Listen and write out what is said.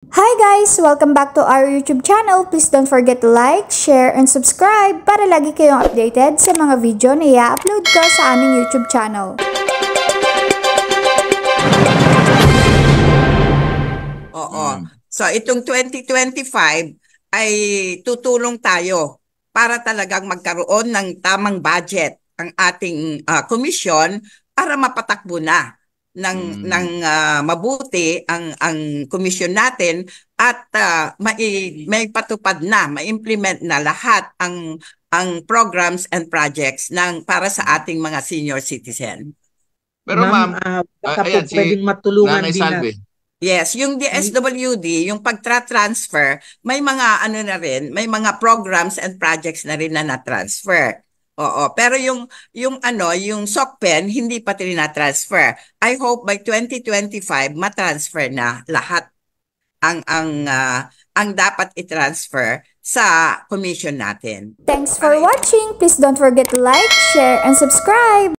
Hi guys! Welcome back to our YouTube channel. Please don't forget to like, share, and subscribe para lagi kayong updated sa mga video na i-upload ko sa aming YouTube channel. Oo. So itong 2025 ay tutulong tayo para talagang magkaroon ng tamang budget ang ating komisyon para mapatakbo na ng mabuti ang komisyon natin at may patupad na, ma-implement na lahat ang programs and projects para sa ating mga senior citizen. Pero ma'am, baka ayan, po pwedeng matulungan Nanay din Salve. Yes, yung DSWD, yung pagtra-transfer, may mga ano na rin, may mga programs and projects na rin na na-transfer. Oo, pero yung SOCPEN hindi pa tina-transfer. I hope by 2025 ma-transfer na lahat ang dapat i-transfer sa commission natin. Thanks for watching! Please don't forget to like, share, and subscribe!